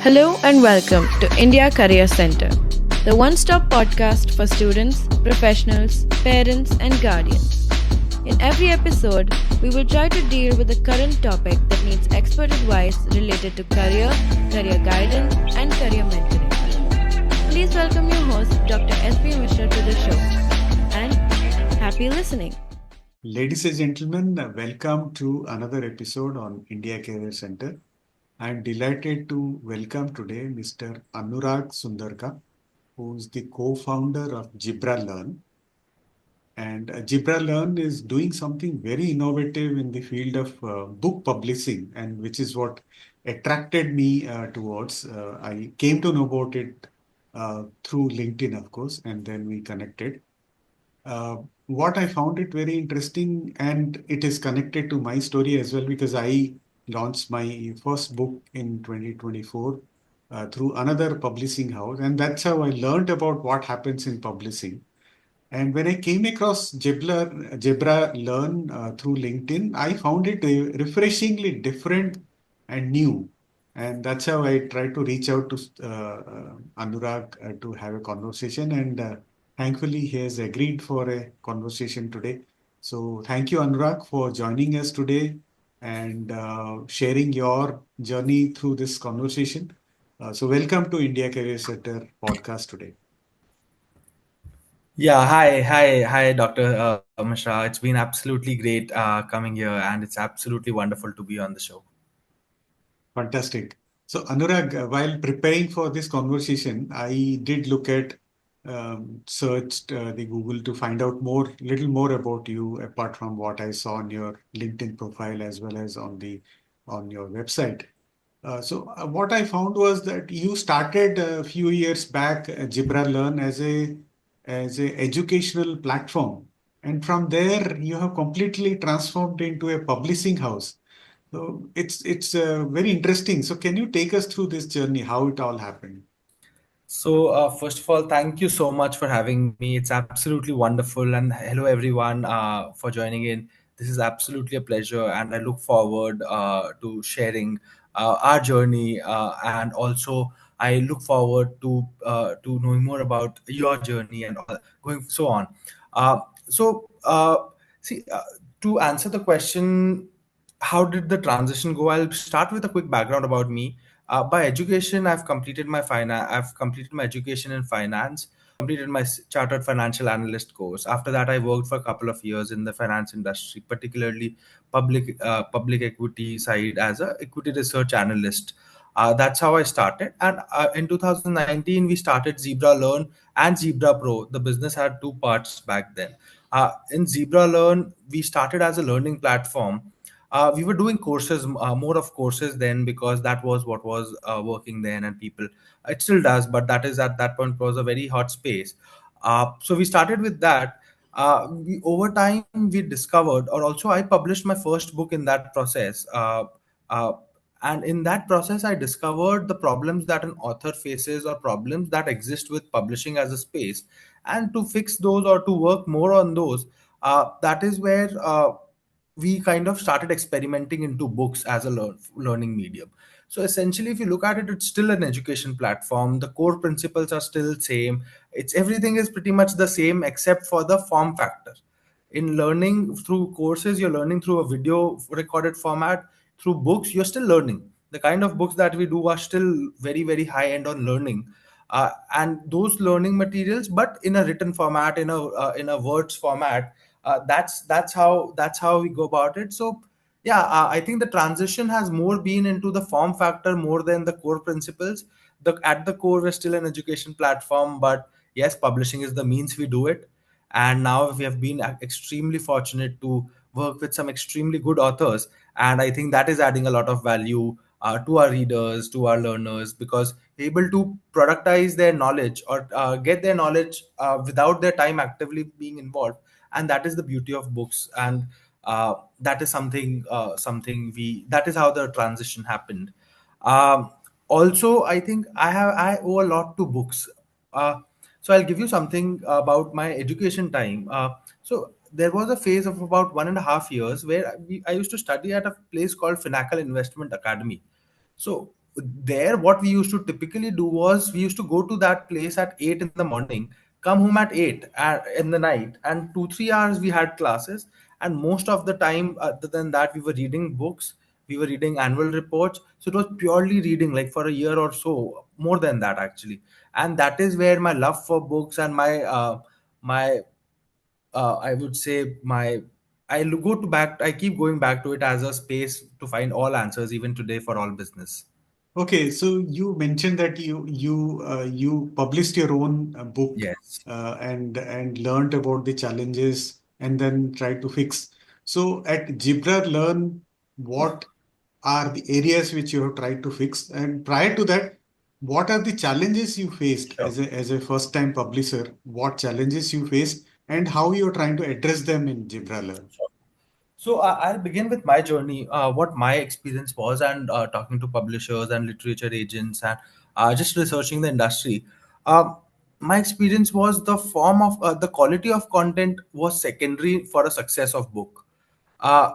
Hello and welcome to India Career Center, the one stop podcast for students, professionals, parents, and guardians. In every episode, we will try to deal with a current topic that needs expert advice related to career guidance, and career mentoring. Please welcome your host, Dr. S.B. Mishra, to the show. And happy listening. Ladies and gentlemen, welcome to another episode on India Career Center. I'm delighted to welcome today Mr. Anurag Sundarka, who is the co-founder of Jibra Learn. And Jibra Learn is doing something very innovative in the field of book publishing, and which is what attracted me towards. I came to know about it through LinkedIn, of course, and then we connected. Uh, what I found it very interesting, and it is connected to my story as well, because I launched my first book in 2024 through another publishing house, and that's how I learned about what happens in publishing. And when I came across Jebra Learn through LinkedIn, I found it refreshingly different and new. And that's how I tried to reach out to Anurag to have a conversation. And thankfully, he has agreed for a conversation today. So thank you, Anurag, for joining us today and sharing your journey through this conversation. So welcome to India Career Center podcast today. Yeah, hi, Dr. Mishra. It's been absolutely great coming here, and it's absolutely wonderful to be on the show. Fantastic. So, Anurag, while preparing for this conversation, I did look at, searched the Google to find out little more about you, apart from what I saw on your LinkedIn profile as well as on your website. What I found was that you started a few years back Jibra Learn as a educational platform, and from there you have completely transformed into a publishing house. So it's very interesting. So can you take us through this journey, how it all happened? So, first of all, thank you so much for having me. It's absolutely wonderful, and hello everyone for joining in. This is absolutely a pleasure, and I look forward to sharing our journey, and also I look forward to knowing more about your journey and all, going so on. Uh, so, see, to answer the question, how did the transition go? I'll start with a quick background about me. By education, I've completed my education in finance, completed my chartered financial analyst course. After that, I worked for a couple of years in the finance industry, particularly public equity side as a equity research analyst. That's how I started. And in 2019, we started Zebra Learn and Zebra Pro. The business had two parts back then. In Zebra Learn, we started as a learning platform. We were doing courses, more of courses then, because that was what was working then, and people, it still does, but that is at that point was a very hot space. So we started with that. Over time we discovered, or also I published my first book in that process. Uh, and in that process I discovered the problems that an author faces, or problems that exist with publishing as a space, and to fix those or to work more on those, that is where we kind of started experimenting into books as a learning medium. So essentially, if you look at it, it's still an education platform. The core principles are still same. It's everything is pretty much the same except for the form factor. In learning through courses, you're learning through a video recorded format. Through books, you're still learning. The kind of books that we do are still very, very high end on learning. And those learning materials, but in a written format, in a words format, that's how we go about it. So yeah, I think the transition has more been into the form factor more than the core principles. At the core, we're still an education platform, but yes, publishing is the means we do it. And now we have been extremely fortunate to work with some extremely good authors, and I think that is adding a lot of value to our readers, to our learners, because able to productize their knowledge, or get their knowledge without their time actively being involved. And that is the beauty of books. And that is something we that is how the transition happened. Also, I think I owe a lot to books. So I'll give you something about my education time. So there was a phase of about 1.5 years where I used to study at a place called Finacle Investment Academy. So there what we used to typically do was we used to go to that place at 8 in the morning, come home at 8 in the night, and 2 3 hours we had classes. And most of the time, other than that, we were reading books, we were reading annual reports. So it was purely reading, like for a year or so, more than that actually. And that is where my love for books and my I would say my I keep going back to it as a space to find all answers even today for all business. Okay, so you mentioned that you published your own book Yes. and learned about the challenges and then tried to fix. So at Gibra Learn, what are the areas which you have tried to fix? And prior to that, what are the challenges you faced Sure. as a first time publisher? What challenges you faced and how you're trying to address them in Gibra Learn? So I'll begin with my journey, what my experience was, and talking to publishers and literature agents, and just researching the industry. Um, my experience was the quality of content was secondary for a success of book. Uh,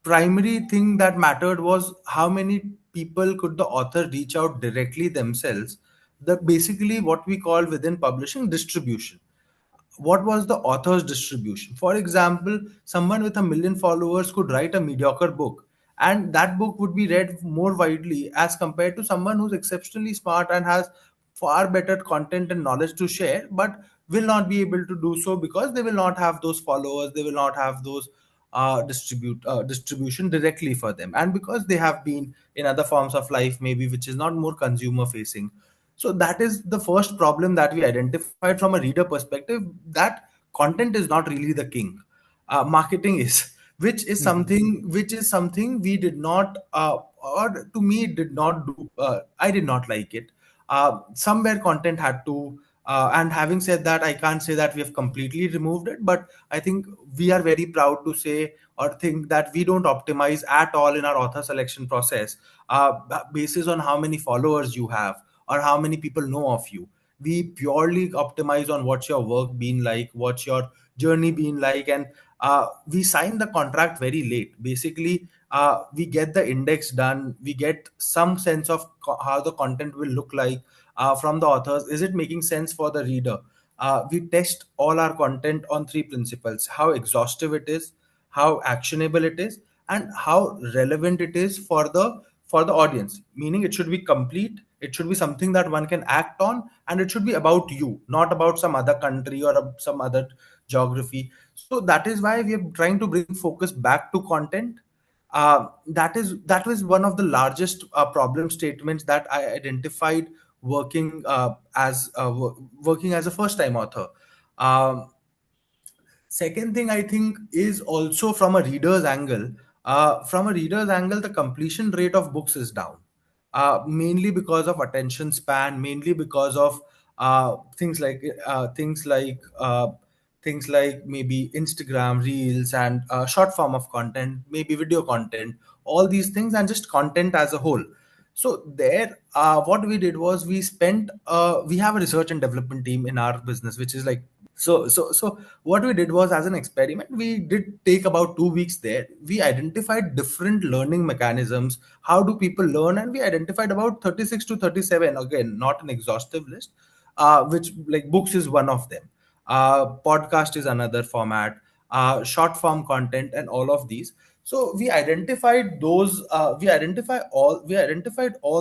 Primary thing that mattered was how many people could the author reach out directly themselves. The basically what we call within publishing distribution. What was the author's distribution? For example, someone with 1 million followers could write a mediocre book, and that book would be read more widely as compared to someone who's exceptionally smart and has far better content and knowledge to share, but will not be able to do so because they will not have those followers, they will not have those distribution directly for them, and because they have been in other forms of life, maybe which is not more consumer facing. So that is the first problem that we identified from a reader perspective, that content is not really the king. Marketing is, Mhm. which is something we did not, or to me did not do. I did not like it. Somewhere content had to. And having said that, I can't say that we have completely removed it, but I think we are very proud to say or think that we don't optimize at all in our author selection process basis on how many followers you have or how many people know of you. We purely optimize on what's your work been like, what's your journey been like, and we sign the contract very late. Basically, we get the index done, we get some sense of how the content will look like from the authors. Is it making sense for the reader? We test all our content on three principles: how exhaustive it is, how actionable it is, and how relevant it is for the audience. Meaning, it should be complete, it should be something that one can act on, and it should be about you, not about some other country or some other geography. So that is why we are trying to bring focus back to content. That was one of the largest problem statements that I identified working as a first time author. um, Second thing I think is also from a reader's angle. From a reader's angle, the completion rate of books is down, mainly because of attention span, mainly because of things like things like maybe Instagram reels and short form of content, maybe video content, all these things, and just content as a whole. So there, what we did was we have a research and development team in our business, which is like so what we did was, as an experiment, we did take about 2 weeks there. We identified different learning mechanisms. How do people learn? And we identified about 36 to 37, again, not an exhaustive list, which, like, books is one of them. Podcast is another format, short form content, and all of these. So we identified all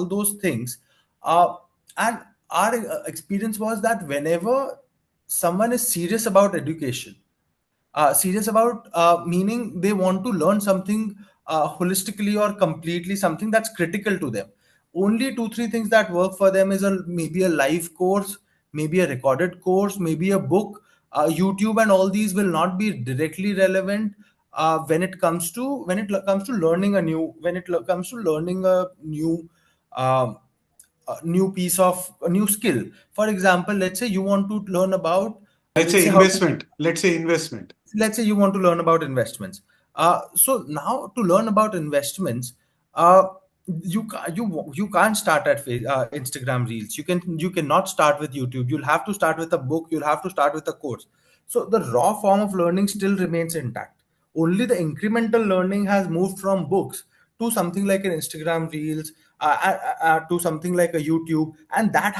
those things. And our experience was that whenever someone is serious about education, serious about meaning they want to learn something holistically or completely, something that's critical to them, only two three things that work for them is maybe a live course, maybe a recorded course, maybe a book. YouTube and all these will not be directly relevant when it comes to learning a um, new piece of a new skill. For example, let's say you want to learn about, Let's let's say say how to investment. Let's say investment. let's say you want to learn about investments. So now, to learn about investments, you can't start at Instagram reels. You cannot start with YouTube. You'll have to start with a book, you'll have to start with a course. So the raw form of learning still remains intact. Only the incremental learning has moved from books to something like an Instagram reels, to something like a YouTube, and that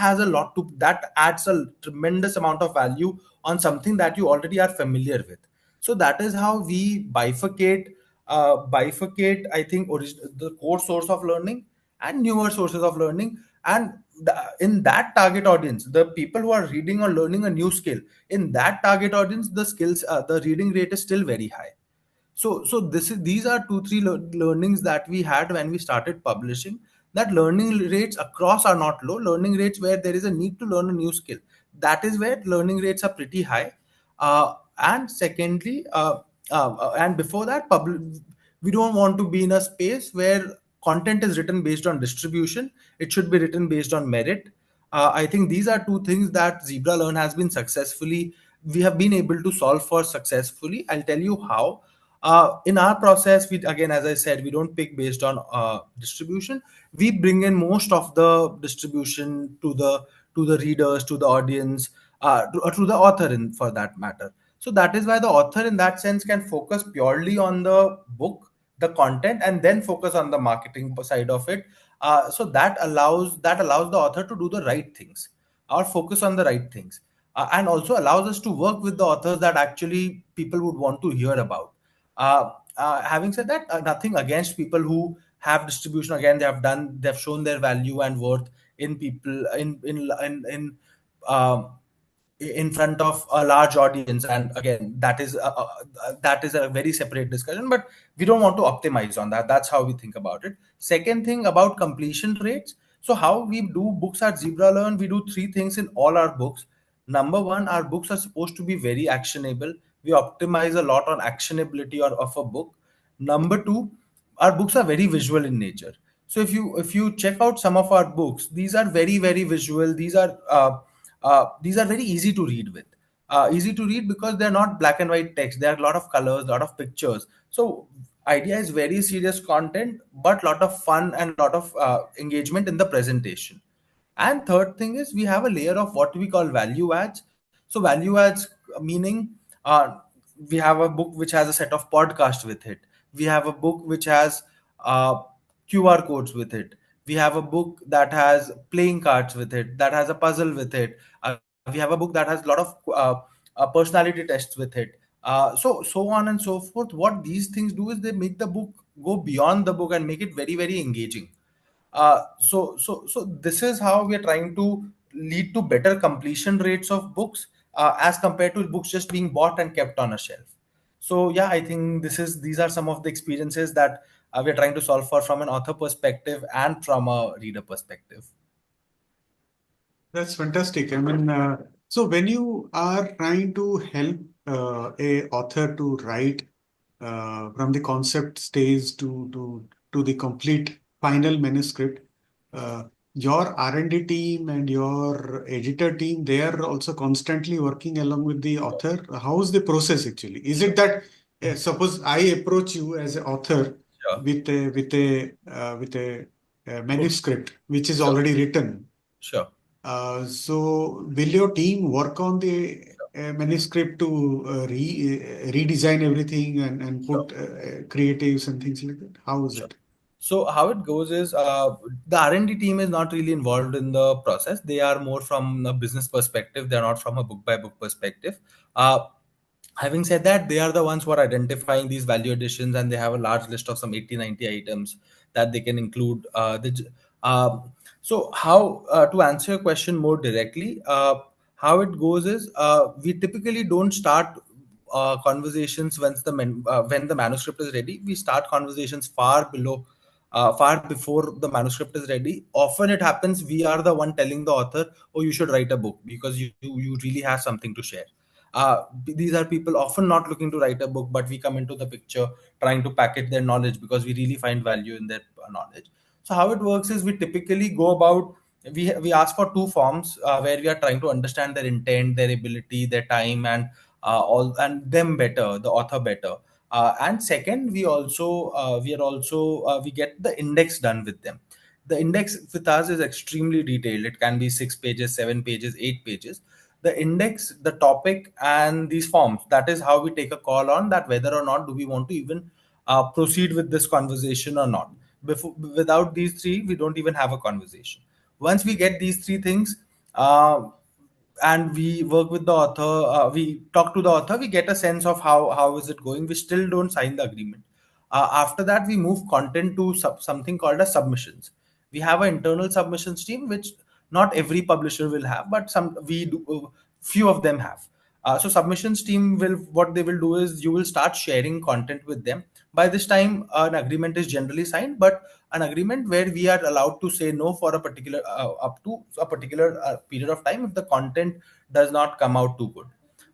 adds a tremendous amount of value on something that you already are familiar with. So that is how we bifurcate, I think, the core source of learning and newer sources of learning. And in that target audience, the people who are reading or learning a new skill, in that target audience, the reading rate is still very high. So these are two, three learnings that we had when we started publishing. That learning rates across are not low. Learning rates where there is a need to learn a new skill, that is where learning rates are pretty high. And secondly, and before that, we don't want to be in a space where content is written based on distribution. It should be written based on merit. I think these are two things that Zebra Learn has been successfully, we have been able to solve for successfully. I'll tell you how. In our process, we, again, as I said, we don't pick based on distribution. We bring in most of the distribution to the readers, to the audience, to the author, in for that matter. So that is why the author, in that sense, can focus purely on the book, the content, and then focus on the marketing side of it. So that allows the author to do the right things, or focus on the right things, and also allows us to work with the authors that actually people would want to hear about. Having said that, nothing against people who have distribution. Again, they've shown their value and worth in people um, in front of a large audience, and again, that is a very separate discussion, but we don't want to optimize on that. That's how we think about it. Second thing, about completion rates. So how we do books at Zebra Learn, we do three things in all our books. Number one, our books are supposed to be very actionable. We optimize a lot on actionability of a book. Number two, our books are very visual in nature. So if you check out some of our books, these are very, very visual. These are very easy to read with. Easy to read because they're not black and white text. There are a lot of colors, a lot of pictures. So idea is very serious content, but lot of fun and lot of engagement in the presentation. And third thing is, we have a layer of what we call value adds. So value adds, meaning, we have a book which has a set of podcasts with it. We have a book which has QR codes with it. We have a book that has playing cards with it, that has a puzzle with it. We have a book that has a lot of personality tests with it. So on and so forth. What these things do is they make the book go beyond the book and make it very, very engaging. So this is how we are trying to lead to better completion rates of books, as compared to books just being bought and kept on a shelf. So yeah, I think these are some of the experiences that we're trying to solve for from an author perspective and from a reader perspective. That's fantastic. I mean, so when you are trying to help a author to write from the concept stage to the complete final manuscript, uh, your R&D team and your editor team, they are also constantly working along with the author. How is the process actually? Is it that suppose I approach you as an author Sure. with a manuscript which is Sure. already written? Sure. So will your team work on the manuscript to redesign everything and Sure. put creatives and things like that? How is Sure. it? So how it goes is, the R&D team is not really involved in the process. They are more from a business perspective. They're not from a book by book perspective. Uh, Having said that, they are the ones who are identifying these value additions, and they have a large list of some 80, 90 items that they can include. So how, to answer your question more directly, how it goes is, we typically don't start conversations when the manuscript is ready. We start conversations far before the manuscript is ready. Often it happens we are the one telling the author, "Oh, you should write a book because you really have something to share." These are people often not looking to write a book, but we come into the picture trying to package their knowledge because we really find value in their knowledge. So how it works is, we typically go about, we ask for two forms, where we are trying to understand their intent, their ability, their time, and all, and them better, the author better. And second, we get the index done with them. The index with us is extremely detailed. It can be 6 pages, 7 pages, 8 pages. The index, the topic, and these forms, that is how we take a call on that, whether or not do we want to even proceed with this conversation or not. Without these three, we don't even have a conversation. Once we get these three things, uh, and we work with the author, we talk to the author, we get a sense of how is it going. We still don't sign the agreement. After that, we move content to something called as submissions. We have an internal submissions team, which not every publisher will have, but some we do. Few of them have. So submissions team will, what they will do is, you will start sharing content with them. By this time, an agreement is generally signed, but an agreement where we are allowed to say no for a particular up to a particular period of time if the content does not come out too good.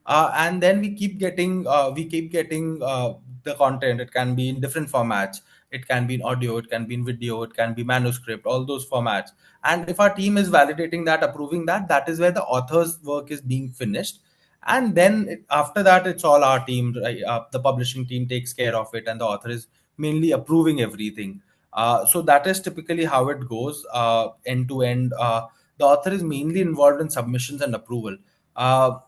And then we keep getting the content. It can be in different formats. It can be in audio, it can be in video, it can be manuscript, all those formats. And if our team is validating that, approving that, that is where the author's work is being finished. And then after that, it's all our team, right? The publishing team takes care of it, and the author is mainly approving everything. So that is typically how it goes, end to end. The author is mainly involved in submissions and approval, uh,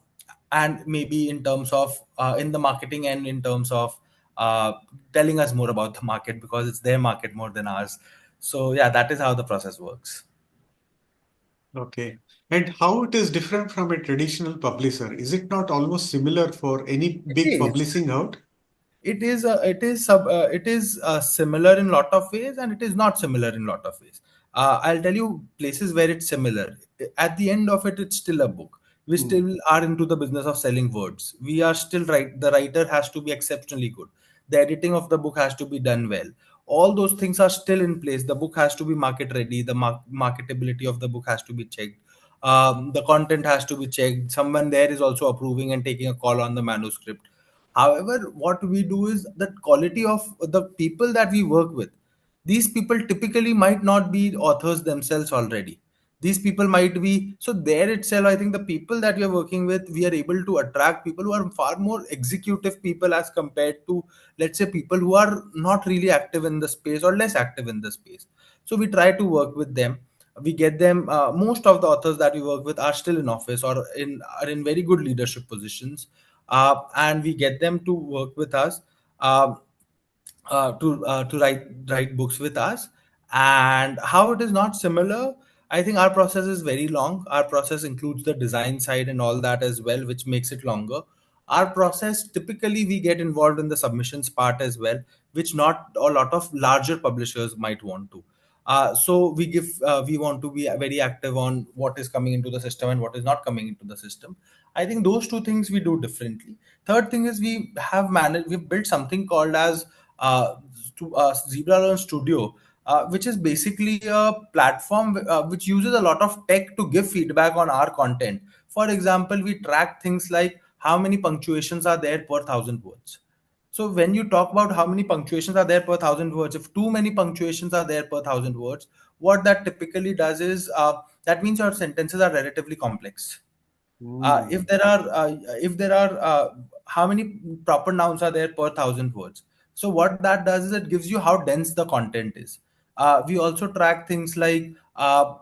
and maybe in terms of in the marketing, and in terms of uh, telling us more about the market, because it's their market more than ours. So yeah, that is how the process works. Okay. And how it is different from a traditional publisher? Is it not almost similar for any It big is. publishing out? It is similar in lot of ways, and it is not similar in lot of ways. I'll tell you places where it's similar. At the end of it, it's still a book. We Hmm. still are into the business of selling words. We are still right. The writer has to be exceptionally good. The editing of the book has to be done well. All those things are still in place. The book has to be market ready. The marketability of the book has to be checked. The content has to be checked. Someone there is also approving and taking a call on the manuscript. However, what we do is the quality of the people that we work with. These people typically might not be authors themselves already. These people might be, so there itself, I think the people that we are working with, we are able to attract people who are far more executive people as compared to, let's say, people who are not really active in the space or less active in the space. So we try to work with them. We get them. Most of the authors that we work with are still in office or in very good leadership positions, and we get them to work with us, um, to write books with us. And how it is not similar, I think our process is very long. Our process includes the design side and all that as well, which makes it longer. Our process, typically we get involved in the submissions part as well, which not a lot of larger publishers might want to. So we want to be very active on what is coming into the system and what is not coming into the system. I think those two things we do differently. Third thing is we've built something called as Zebra Learn Studio, which is basically a platform which uses a lot of tech to give feedback on our content. For example, we track things like how many punctuations are there per thousand words. So when you talk about how many punctuations are there per thousand words, if too many punctuations are there per thousand words, what that typically does is, that means your sentences are relatively complex. uh, Hmm. if there are uh, if there are how many proper nouns are there per thousand words. So what that does is it gives you how dense the content is. We also track things like uh,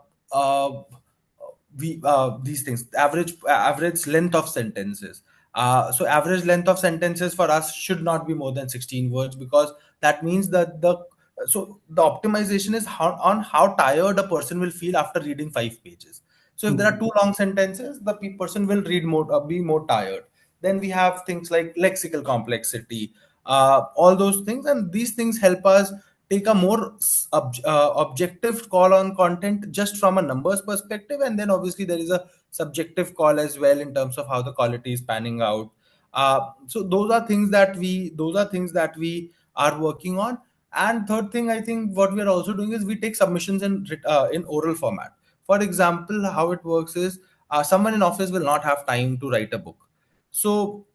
we these things, average length of sentences. So average length of sentences for us should not be more than 16 words, because that means that the optimization is on how tired a person will feel after reading 5 pages. So if there are Hmm. too long sentences, the person will read more, be more tired. Then we have things like lexical complexity, all those things, and these things help us take a more objective call on content just from a numbers perspective, and then obviously there is a subjective call as well in terms of how the quality is panning out. So those are things that we are working on. And third thing, I think what we are also doing is we take submissions in oral format. For example, how it works is, someone in office will not have time to write a book. So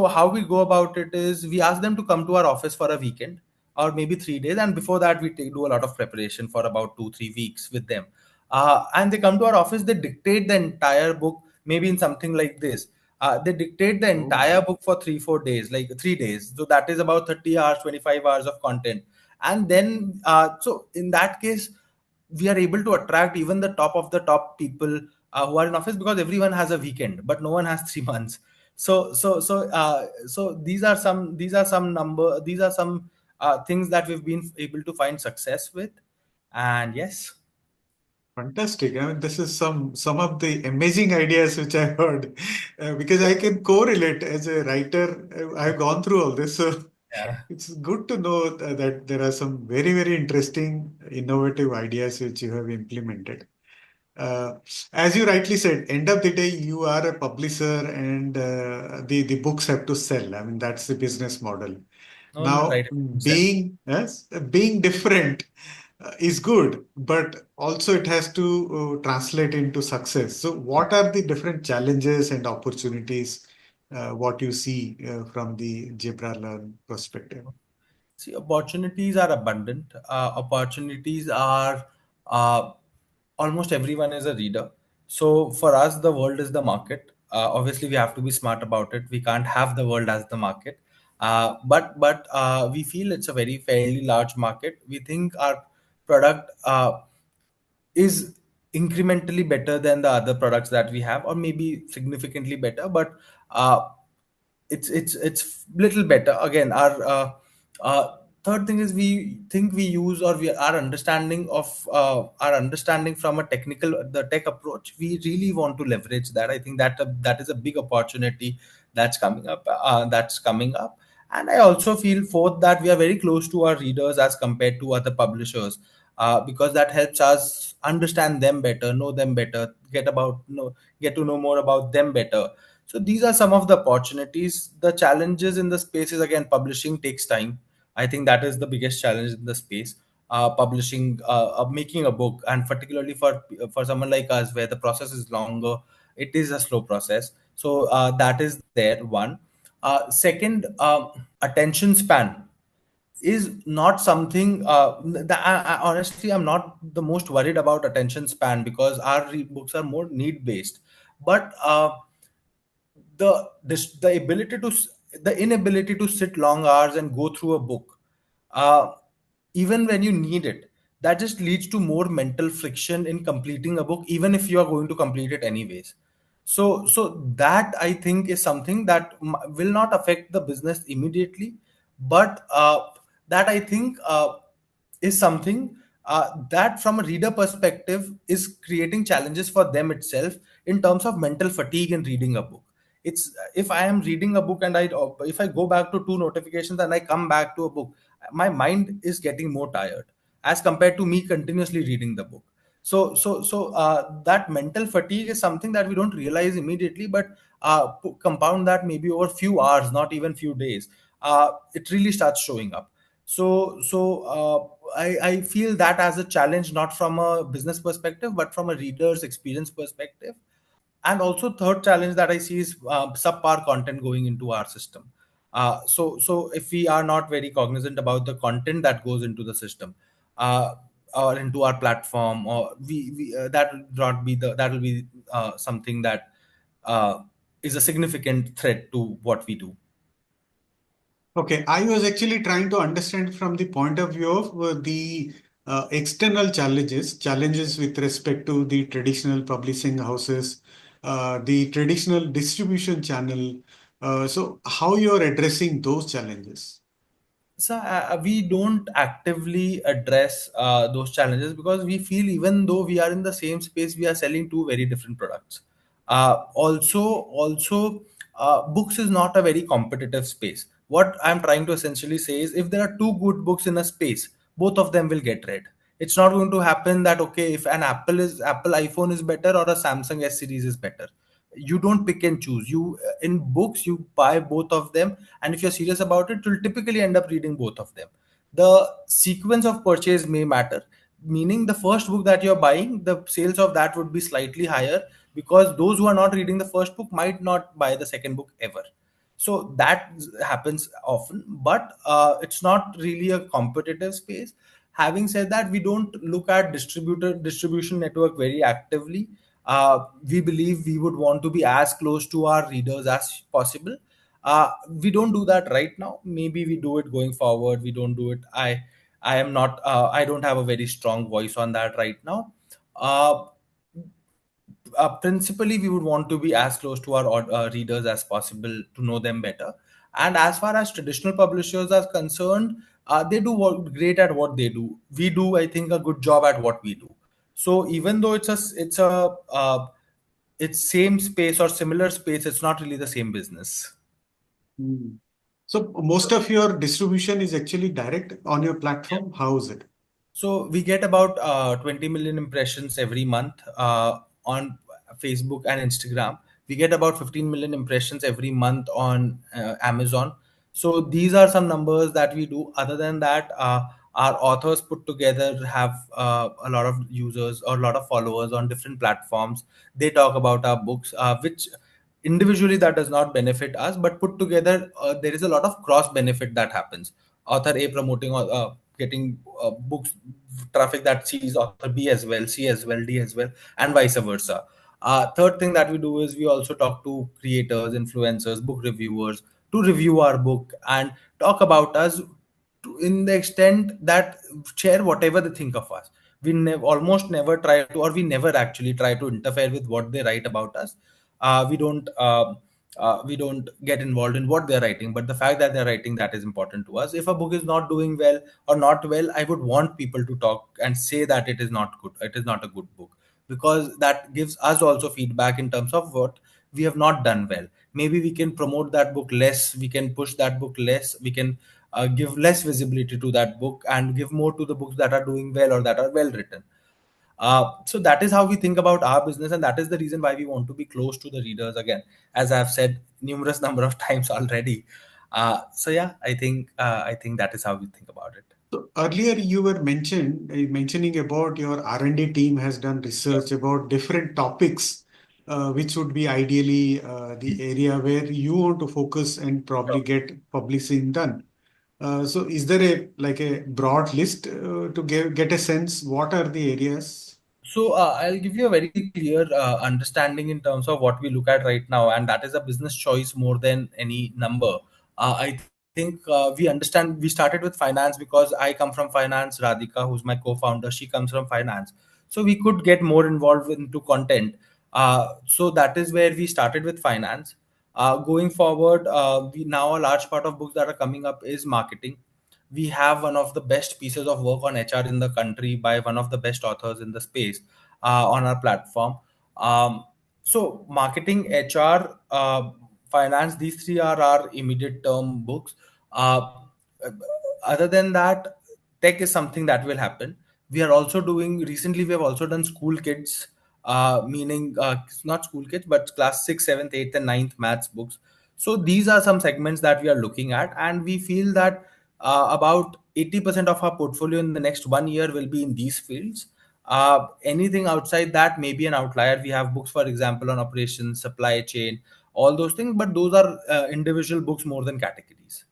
how we go about it is we ask them to come to our office for a weekend or maybe 3 days, and before that we do a lot of preparation for about 2-3 weeks with them. And they come to our office, they dictate the entire book, maybe in something like this. They dictate the Oh. entire book for 3-4 days, like 3 days. So that is about 30 hours, 25 hours of content. And then, so in that case, we are able to attract even the top of the top people who are in office, because everyone has a weekend but no one has 3 months. So these are some number, these are some things that we've been able to find success with. And yes. Fantastic. I mean, this is some of the amazing ideas which I heard, because I can correlate as a writer. I've gone through all this, so Yeah. it's good to know that there are some very, very interesting, innovative ideas which you have implemented. Uh, as you rightly said, end of the day, you are a publisher, and the books have to sell. I mean, that's the business model. No, no, Now, right. Said. being different is good, but also it has to translate into success. So, what are the different challenges and opportunities what you see from the Zebra Learn perspective? See, opportunities are abundant. Opportunities are uh, almost everyone is a reader. So for us, the world is the market. Obviously, we have to be smart about it. We can't have the world as the market. But we feel it's a very fairly large market. We think our product is incrementally better than the other products that we have, or maybe significantly better. But uh, it's little better. Again, uh, third thing is we think we use, or we our understanding of our understanding from a technical the tech approach, we really want to leverage that. I think that that is a big opportunity that's coming up. And I also feel fourth that we are very close to our readers as compared to other publishers, because that helps us understand them better, know them better, get to know more about them better. So these are some of the opportunities. The challenges in the space is, again, publishing takes time. I think that is the biggest challenge in the space. Publishing, making a book, and particularly for someone like us, where the process is longer, it is a slow process. So that is there. One, second, attention span is not something that honestly, I'm not the most worried about attention span, because our books are more need based. But the ability to the inability to sit long hours and go through a book, uh, even when you need it, that just leads to more mental friction in completing a book, even if you are going to complete it anyways. So that, I think, is something that will not affect the business immediately, but that, I think, is something that, from a reader perspective, is creating challenges for them itself, in terms of mental fatigue in reading a book. It's If I am reading a book and if I go back to two notifications and I come back to a book, my mind is getting more tired as compared to me continuously reading the book. So that mental fatigue is something that we don't realize immediately, but compound that maybe over few hours, not even few days, it really starts showing up. I feel that as a challenge, not from a business perspective, but from a reader's experience perspective. And also, third challenge that I see is subpar content going into our system. So if we are not very cognizant about the content that goes into the system, uh, or into our platform, or that will not be that will be something that uh, is a significant threat to what we do. Okay, I was actually trying to understand from the point of view of the external challenges with respect to the traditional publishing houses, the traditional distribution channel. So, how you are addressing those challenges? So we don't actively address those challenges, because we feel, even though we are in the same space, we are selling two very different products. Also, books is not a very competitive space. What I'm trying to essentially say is, if there are two good books in a space, both of them will get read. It's not going to happen that, okay, if an Apple iPhone is better, or a Samsung S series is better. You don't pick and choose. You In books, you buy both of them, and if you're serious about it, you'll typically end up reading both of them. The sequence of purchase may matter, meaning the first book that you're buying, the sales of that would be slightly higher, because those who are not reading the first book might not buy the second book ever. So that happens often, but it's not really a competitive space. Having said that, we don't look at distribution network very actively. We believe we would want to be as close to our readers as possible. We don't do that right now. Maybe we do it going forward. We don't do it. I am not. I don't have a very strong voice on that right now. Uh, Principally, we would want to be as close to our readers as possible, to know them better. And as far as traditional publishers are concerned, they do great at what they do. We do, I think, a good job at what we do. So even though it's same space or similar space, it's not really the same business. Hmm. So most of your distribution is actually direct on your Yeah. platform. How is it? So we get about 20 million impressions every month on Facebook and Instagram. We get about 15 million impressions every month on Amazon. So these are some numbers that we do. Other than that, our authors put together have a lot of users or a lot of followers on different platforms. They talk about our books, which individually that does not benefit us, but put together there is a lot of cross benefit that happens. Author A promoting or getting books traffic that sees author B as well, C as well, D as well, and vice versa. Third thing that we do is we also talk to creators, influencers, book reviewers to review our book and talk about us in the extent that share whatever they think of us. We almost never try to, or we never actually try to interfere with what they write about us. We don't get involved in what they're writing, but the fact that they're writing, that is important to us. If a book is not doing well or not well, I would want people to talk and say that it is not good, it is not a good book, because that gives us also feedback in terms of what we have not done well. Maybe we can promote that book less, we can push that book less, we can give less visibility to that book and give more to the books that are doing well or that are well written. So that is how we think about our business, and that is the reason why we want to be close to the readers again, as I've said numerous number of times already. So yeah, I think that is how we think about it. So earlier you were mentioning about your R&D team has done Yeah. research about different topics, which would be ideally the area where you want to focus and probably Sure. get publishing done. So is there a like a broad list to get a sense what are the areas? So I'll give you a very clear understanding in terms of what we look at right now, and that is a business choice more than any number. I think we understand. We started with finance because I come from finance. Radhika, who's my co-founder, she comes from finance, so we could get more involved into content. So that is where we started with finance. Going forward, we now a large part of books that are coming up is marketing. We have one of the best pieces of work on HR in the country by one of the best authors in the space on our platform. So, marketing, HR, finance, these three are our immediate term books. Uh, Other than that, tech is something that will happen. We are also doing recently, we have also done school kids, meaning not school kids, but class 6th, 7th, 8th, and ninth maths books. So these are some segments that we are looking at, and we feel that about 80% of our portfolio in the next 1 year will be in these fields. Anything outside that may be an outlier. We have books, for example, on operations, supply chain, all those things, but those are individual books more than categories.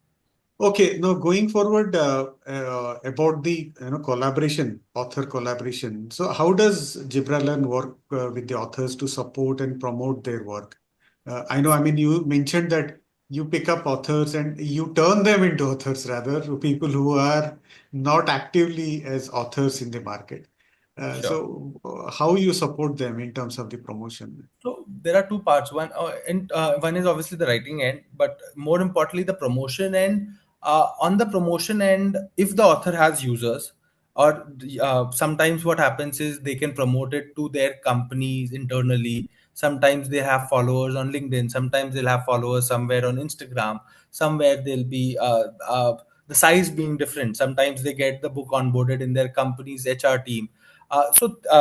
Okay, now going forward about the collaboration, author collaboration. So how does Gibraltar work with the authors to support and promote their work? I know, I mean, you mentioned that you pick up authors and you turn them into authors rather, people who are not actively as authors in the market. Sure. So how you support them in terms of the promotion? So there are two parts. One is obviously the writing end, but more importantly, the promotion end. On the promotion end, if the author has users, or sometimes what happens is they can promote it to their companies internally. Sometimes they have followers on LinkedIn. Sometimes they'll have followers somewhere on Instagram. Somewhere they'll be the size being different. Sometimes they get the book onboarded in their company's HR team.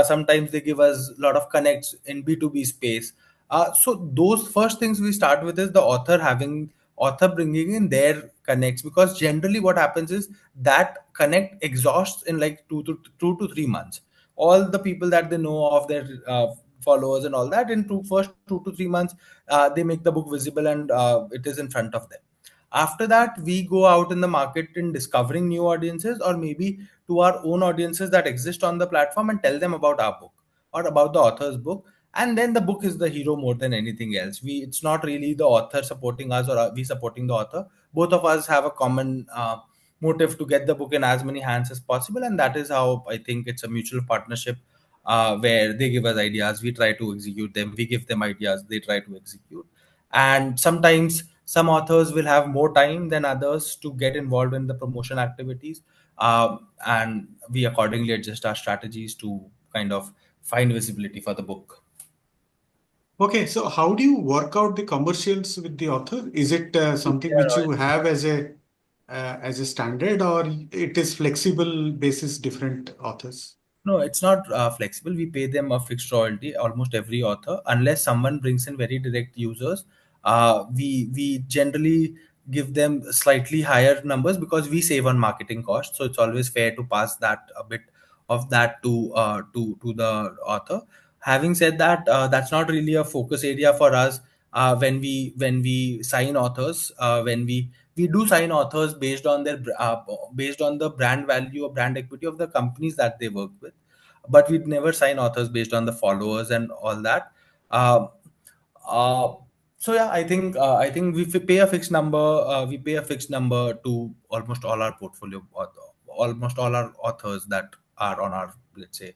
Sometimes they give us a lot of connects in B2B space. So those first things we start with is the author bringing in their connects, because generally what happens is that connect exhausts in like 2 to 3 months. All the people that they know of, their followers and all that, in first 2 to 3 months, they make the book visible and it is in front of them. After that, we go out in the market in discovering new audiences, or maybe to our own audiences that exist on the platform, and tell them about our book or about the author's book. And then the book is the hero more than anything else. It's not really the author supporting us or we supporting the author. Both of us have a common motive to get the book in as many hands as possible, and that is how I think it's a mutual partnership, where they give us ideas, we try to execute them, we give them ideas, they try to execute. And sometimes Some authors will have more time than others to get involved in the promotion activities, and we accordingly adjust our strategies to kind of find visibility for the book. Okay, so how do you work out the commercials with the author? Is it something which Yeah, you have as a standard, or it is flexible basis different authors? no, it's not flexible. We pay them a fixed royalty, almost every author, unless someone brings in very direct users. We generally give them slightly higher numbers because we save on marketing costs. So it's always fair to pass that a bit of that to the author. Having said that, that's not really a focus area for us when we sign authors. When we do sign authors based on based on the brand value or brand equity of the companies that they work with, but we'd never sign authors based on the followers and all that. Um uh, so yeah, I think pay a fixed number. We pay a fixed number to almost all our almost all our authors that are on our, let's say,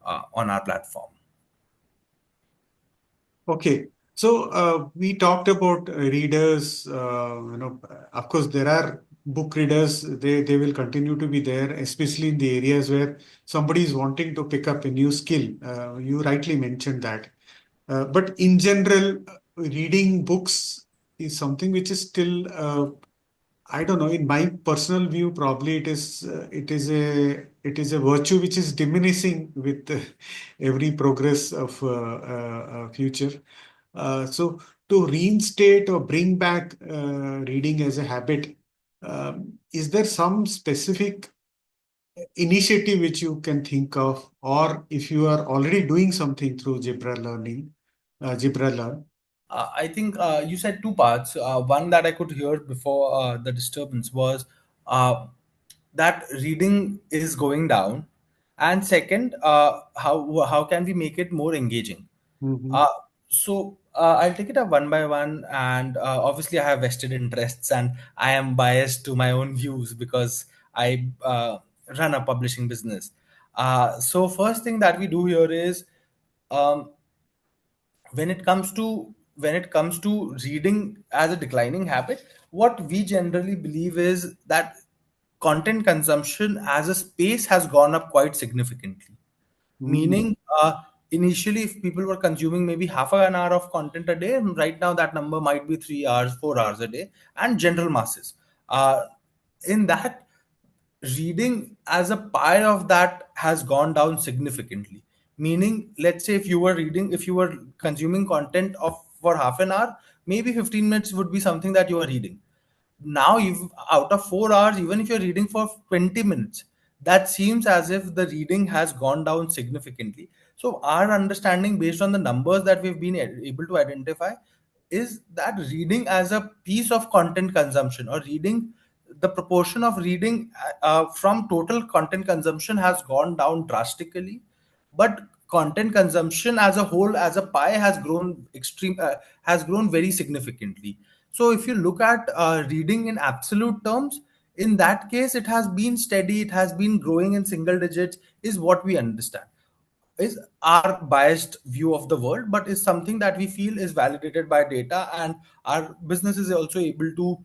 on our platform. Okay, so we talked about readers. Of course, there are book readers. They will continue to be there, especially in the areas where somebody is wanting to pick up a new skill. You rightly mentioned that. But in general, reading books is something which is still, I don't know. In my personal view, probably it is a virtue which is diminishing with every progress of future. So to reinstate or bring back reading as a habit, is there some specific initiative which you can think of, or if you are already doing something through Gibra Learn? I think you said two parts. One that I could hear before the disturbance was uh, that reading is going down, and second, how can we make it more engaging? Mhm. Uh, I'll take it up one by one, and obviously I have vested interests, and I am biased to my own views because I run a publishing business. So first thing that we do here is, um, when it comes to reading as a declining habit, what we generally believe is that content consumption as a space has gone up quite significantly. Mm. Meaning, initially, if people were consuming maybe half an hour of content a day, right now that number might be 3 hours, 4 hours a day, and general masses. In that, reading as a pie of that has gone down significantly. Meaning, let's say if you were consuming content of for half an hour, maybe 15 minutes would be something that you are reading. Now, you've out of 4 hours, even if you're reading for 20 minutes, that seems as if the reading has gone down significantly. So our understanding based on the numbers that we've been able to identify is that reading as a piece of content consumption, or reading, the proportion of reading from total content consumption has gone down drastically, but content consumption as a whole, as a pie, has grown very significantly. So if you look at reading in absolute terms, in that case it has been steady, it has been growing in single digits, is what we understand, is our biased view of the world, but is something that we feel is validated by data, and our business is also able to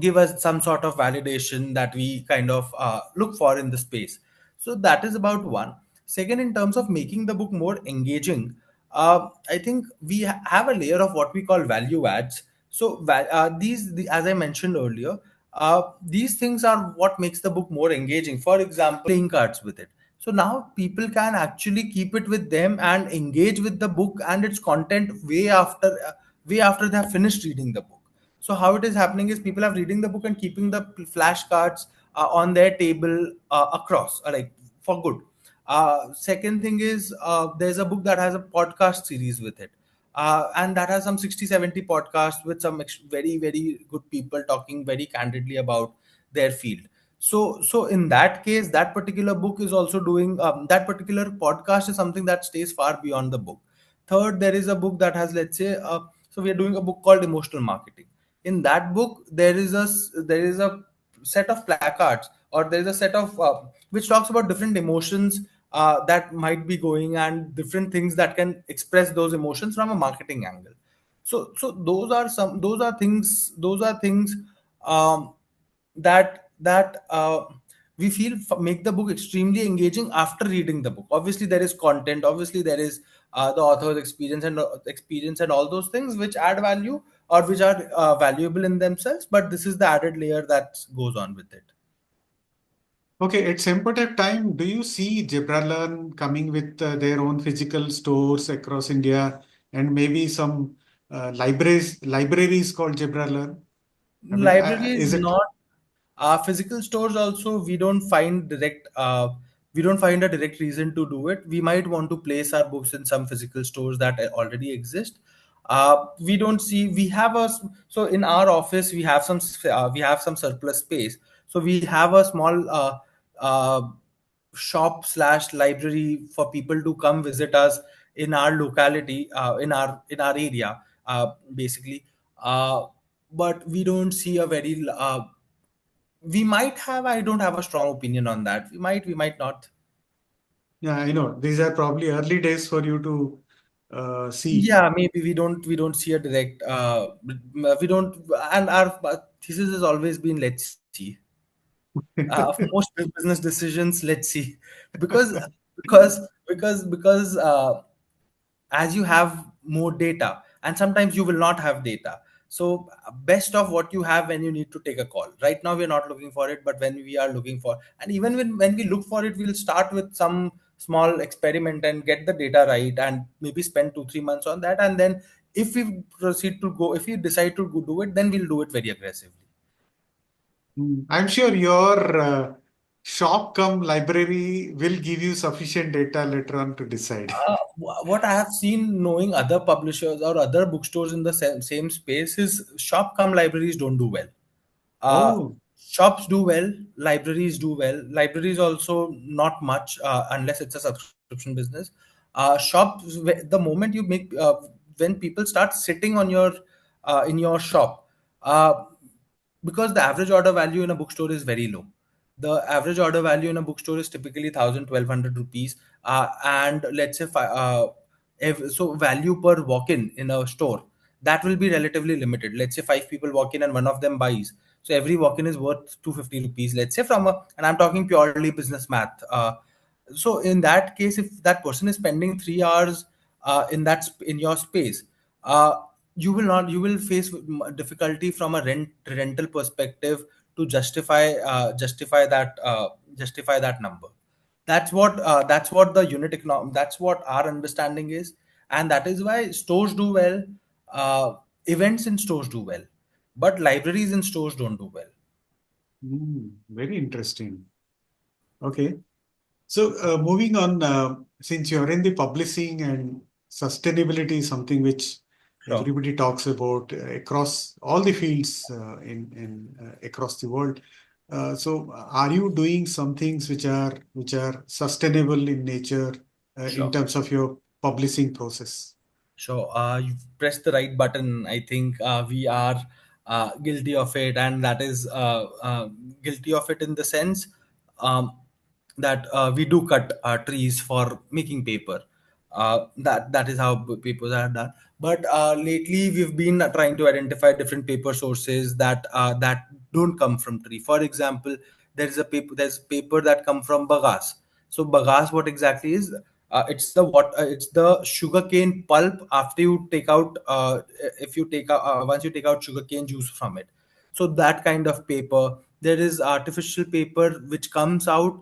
give us some sort of validation that we kind of look for in the space. So that is about one. Second, in terms of making the book more engaging, I think we have a layer of what we call value adds. So as I mentioned earlier, these things are what makes the book more engaging. For example, playing cards with it. So now people can actually keep it with them and engage with the book and its content way after they have finished reading the book. So how it is happening is people are reading the book and keeping the flashcards on their table across, like for good. Second thing is, there's a book that has a podcast series with it. And that has some 60, 70 podcasts with some very, very good people talking very candidly about their field. So in that case, that particular book is also doing, that particular podcast is something that stays far beyond the book. Third, there is a book that has, let's say, so we are doing a book called Emotional Marketing. In that book, there is a set of placards, or there is a set of which talks about different emotions that might be going, and different things that can express those emotions from a marketing angle. So those are things um, that we feel make the book extremely engaging after reading the book. Obviously there is content, obviously there is the author's experience and all those things which add value or which are valuable in themselves, but this is the added layer that goes on with it. Okay, at Sempotech time, do you see Zebraland coming with their own physical stores across India and maybe some libraries called Zebraland? I mean, Libraries is it? not. Physical stores also, we don't find a direct reason to do it. We might want to place our books in some physical stores that already exist. We don't see we have so in our office we have some surplus space. So we have a small uh, shop slash library for people to come visit us in our locality, in our area, basically. But we don't see a very we might have, I don't have a strong opinion on that. We might not. Yeah, I know. These are probably early days for you to see. Yeah, maybe we don't see a direct we don't. And our thesis has always been, let's see. For most business decisions, let's see. because because as you have more data, and sometimes you will not have data. So best of what you have when you need to take a call. Right now we're not looking for it, but when we are looking for, and even when we look for it, we'll start with some small experiment and get the data right, and maybe spend 2-3 months on that. And then if we decide to do it, then we'll do it very aggressively. I'm sure your shop come library will give you sufficient data later on to decide. What I have seen, knowing other publishers or other bookstores in the same space, is shop come libraries don't do well. Uh, Oh. Shops do well, libraries do well. Libraries also not much, unless it's a subscription business. Shops, the moment you make when people start sitting on your in your shop, because the average order value in a bookstore is very low. The average order value in a bookstore is typically 1,000-1,200 rupees, and let's say so value per walk-in in a store, that will be relatively limited. Let's say five people walk in and one of them buys, so every walk-in is worth 250 rupees, let's say, and I'm talking purely business math. So in that case, if that person is spending 3 hours in your space, uh, you will face difficulty from a rental perspective to justify that number. That's what the that's what our understanding is, and that is why stores do well. Events in stores do well, but libraries in stores don't do well. Very interesting. Okay. So, moving on, since you're in the publishing and sustainability is something which Sure. everybody talks about across all the fields in across the world. So, are you doing some things which are sustainable in nature in Sure. terms of your publishing process? Sure. You've pressed the right button. I think we are guilty of it, and that is guilty of it in the sense um, that we do cut trees for making paper. That is how papers are done. But lately, we've been trying to identify different paper sources that don't come from tree. For example, there's paper that come from bagasse. So bagasse, what exactly is? It's the sugarcane pulp after you take out if you take out once you take out sugarcane juice from it. So that kind of paper. There is artificial paper which comes out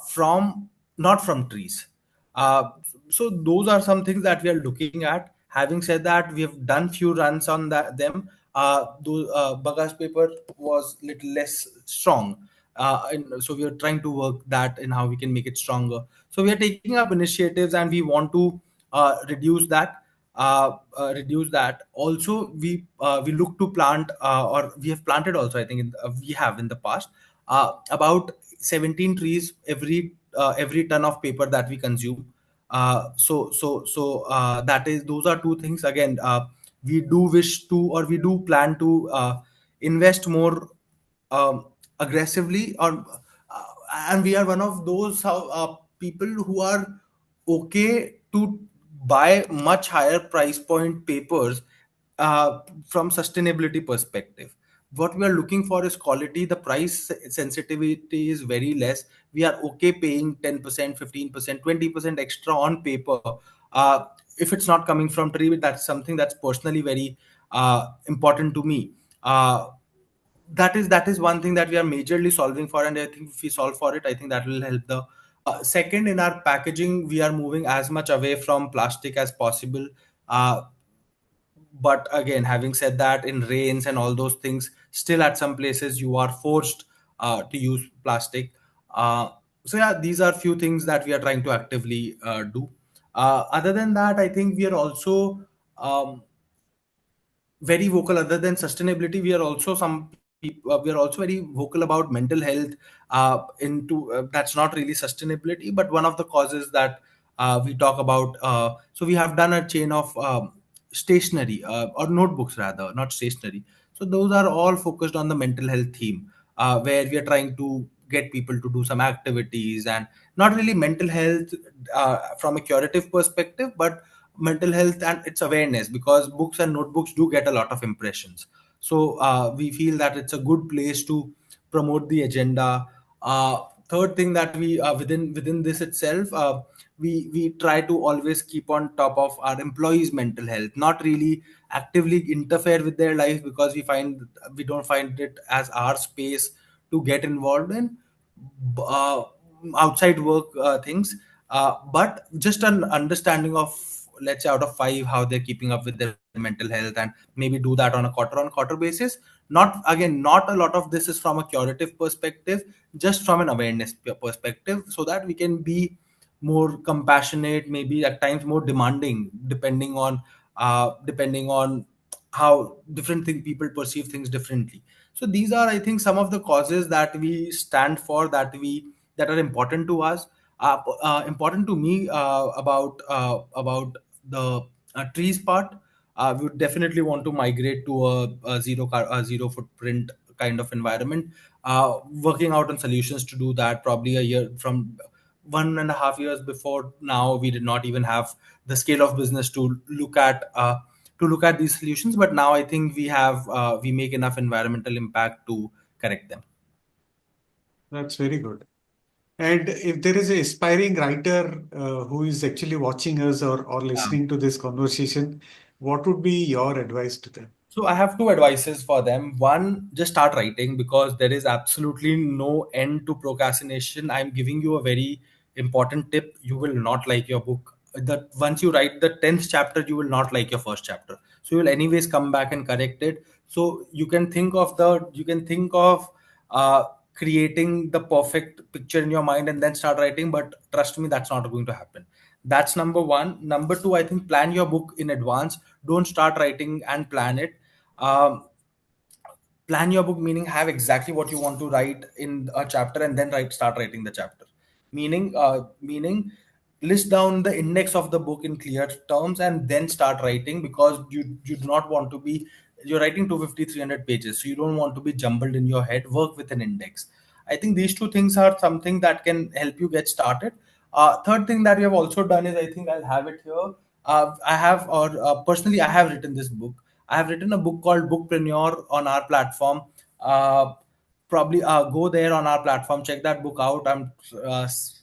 from not from trees. uh, so those are some things that we are looking at. Having said that, we have done few runs on them. Those bagasse paper was little less strong, and so we are trying to work that in how we can make it stronger. So we are taking up initiatives, and we want to reduce that. Also, we look to plant, or we have planted also. I think we have in the past about 17 trees every ton of paper that we consume. That is, those are two things. Again, we do wish to, or we do plan to invest more aggressively, and we are one of those people who are okay to buy much higher price point papers from sustainability perspective. What we are looking for is quality. The price sensitivity is very less. We are okay paying 10%, 15%, 20% extra on paper. If it's not coming from tree, that's something that's personally very important to me. That is one thing that we are majorly solving for, and I think if we solve for it, I think that will help the second, in our packaging, we are moving as much away from plastic as possible. uh, but again, having said that, in rains and all those things, still at some places you are forced to use plastic. So yeah, these are few things that we are trying to actively do. Other than that, I think we are also very vocal. Other than sustainability, we are also some people, we are also very vocal about mental health. Into That's not really sustainability, but one of the causes that we talk about. So we have done a chain of stationery, or notebooks rather, not stationery. So those are all focused on the mental health theme, where we are trying to get people to do some activities, and not really mental health from a curative perspective, but mental health and its awareness, because books and notebooks do get a lot of impressions. So we feel that it's a good place to promote the agenda. Third thing that we within this itself, we try to always keep on top of our employees mental health, not really actively interfere with their life, because we don't find it as our space to get involved in uh, outside work things. But just an understanding of, let's say, out of five, how they're keeping up with their mental health, and maybe do that on quarter basis. Not a lot of this is from a curative perspective, just from an awareness perspective, so that we can be more compassionate, maybe at times more demanding, depending on how people perceive things differently. So these are, I think, some of the causes that we stand for, that are important to us. Important to me, about the trees part. We would definitely want to migrate to a zero footprint kind of environment. Working out on solutions to do that, probably a year from 1.5 years before now, we did not even have the scale of business to look at these solutions. But now I think we make enough environmental impact to correct them. That's very good. And if there is an aspiring writer who is actually watching us or listening to this conversation, what would be your advice to them? So I have two advices for them. One, just start writing, because there is absolutely no end to procrastination. I'm giving you a very important tip. You will not like your book. That once you write the 10th chapter, you will not like your first chapter. So you will anyways come back and correct it. So you can think of uh, creating the perfect picture in your mind and then start writing. But trust me, that's not going to happen. That's number one. Number two, I think, plan your book in advance. Don't start writing and plan it. um, Plan your book, meaning have exactly what you want to write in a chapter, and then start writing the chapter. Meaning list down the index of the book in clear terms, and then start writing, because you do not want to be, you're writing 250, 300 pages, so you don't want to be jumbled in your head. Work with an index. I think these two things are something that can help you get started. Third thing that we have also done is, I think I'll have it here. Personally, I have written this book. I have written a book called Bookpreneur on our platform. Uh, Probably go there on our platform, check that book out.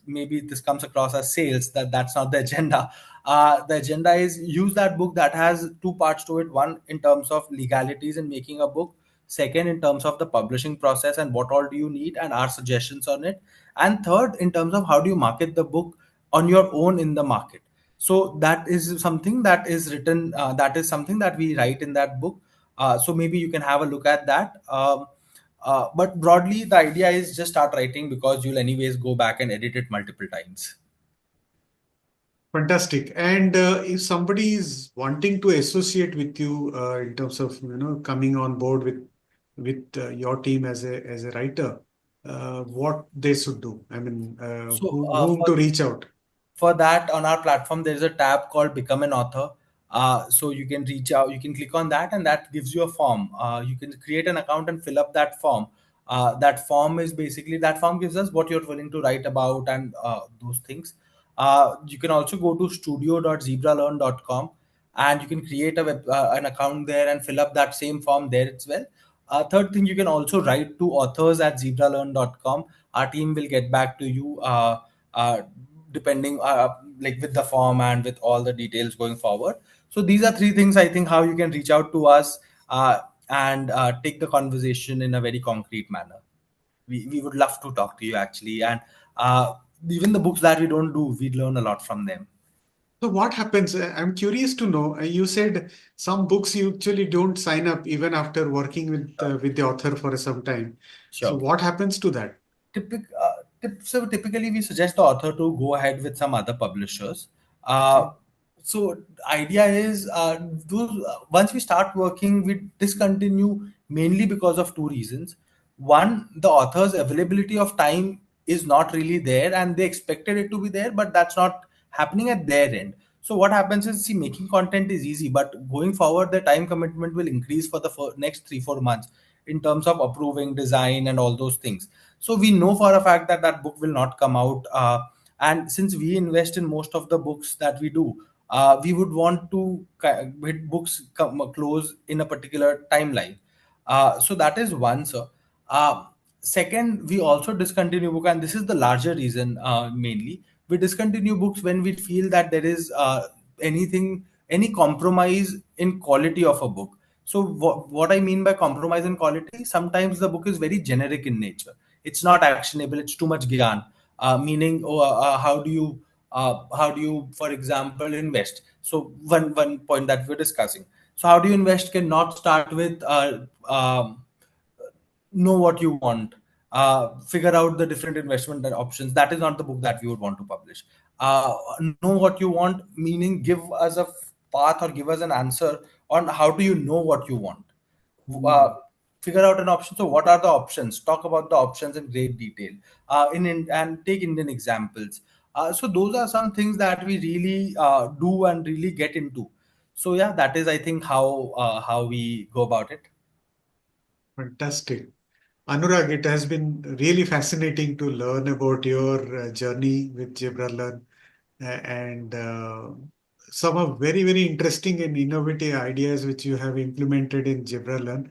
Maybe this comes across as sales. That's not the agenda. The agenda is use that book that has two parts to it. One, in terms of legalities in making a book. Second, in terms of the publishing process and what all do you need and our suggestions on it. And third, in terms of how do you market the book on your own in the market. So that is something that is written, that is something that we write in that book. So maybe you can have a look at that. But broadly, the idea is just start writing, because you'll anyways go back and edit it multiple times. Fantastic. And if somebody is wanting to associate with you in terms of coming on board with your team as a writer, what they should do? I mean, So whom to reach out? for that, on our platform there is a tab called Become an Author. So you can reach out, you can click on that, and that gives you a form. You can create an account and fill up that form. That form gives us what you're willing to write about, and those things. You can also go to studio.zebralearn.com, and you can create an account there and fill up that same form there as well. Third thing, you can also write to authors@zebralearn.com. Our team will get back to you, uh, depending, like with the form and with all the details going forward. So these are three things I think how you can reach out to us, and take the conversation in a very concrete manner. We would love to talk to you actually, and even the books that we don't do, we learn a lot from them. So what happens? I'm curious to know. You said some books you actually don't sign up even after working with the author for some time. So Sure. what happens to that? So typically we suggest the author to go ahead with some other publishers. Okay. So idea is, once we start working, we discontinue mainly because of two reasons. One, the author's availability of time is not really there, and they expected it to be there, but that's not happening at their end. So what happens is, see, making content is easy, but going forward, the time commitment will increase for the next 3-4 months in terms of approving design and all those things. So we know for a fact that that book will not come out, and since we invest in most of the books that we do, we would want to hit books close in a particular timeline. So that is one, sir. uh, Second, we also discontinue book, and this is the larger reason. Mainly we discontinue books when we feel that there is any compromise in quality of a book. So what I mean by compromise in quality, sometimes the book is very generic in nature. It's not actionable. It's too much gyan. Meaning, how do you, for example, invest? So one point that we're discussing. So how do you invest cannot start with know what you want, figure out the different investment options. That is not the book that we would want to publish. Know what you want, meaning give us a path or give us an answer on how do you know what you want. uh, Hmm. Figure out an option. So what are the options? Talk about the options in great detail, and take Indian examples. So those are some things that we really do and really get into. So yeah, that is, I think, how we go about it. Fantastic. Anurag, it has been really fascinating to learn about your journey with Gibraltar and some of very, very interesting and innovative ideas which you have implemented in Gibraltar.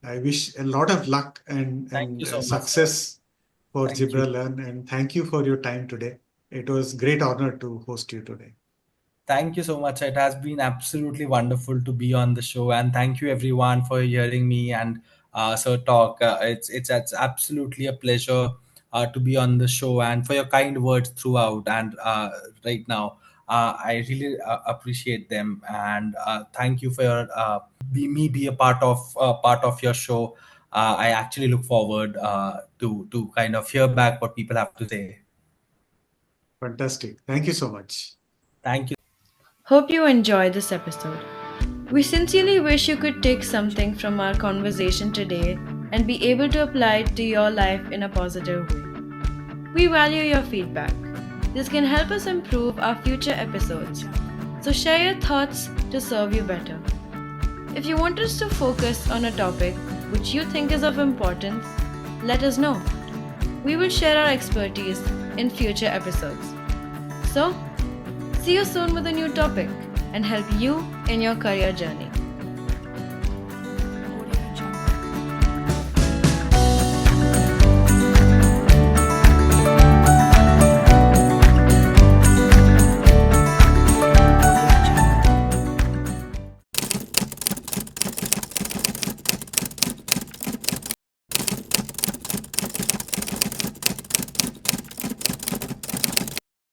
I wish a lot of luck Thank you and so much, sir. success for Thank you. Gibraltar, and thank you for your time today. It was great honor to host you today. Thank you so much. It has been absolutely wonderful to be on the show, and thank you everyone for hearing me and Sir talk. It's absolutely a pleasure to be on the show, and for your kind words throughout. And right now, I really appreciate them, and thank you for your be a part of your show. I actually look forward to kind of hear back what people have to say. Fantastic. Thank you so much. Thank you. Hope you enjoyed this episode. We sincerely wish you could take something from our conversation today and be able to apply it to your life in a positive way. We value your feedback. This can help us improve our future episodes. So share your thoughts to serve you better. If you want us to focus on a topic which you think is of importance, let us know. We will share our expertise in future episodes. So, see you soon with a new topic and help you in your career journey.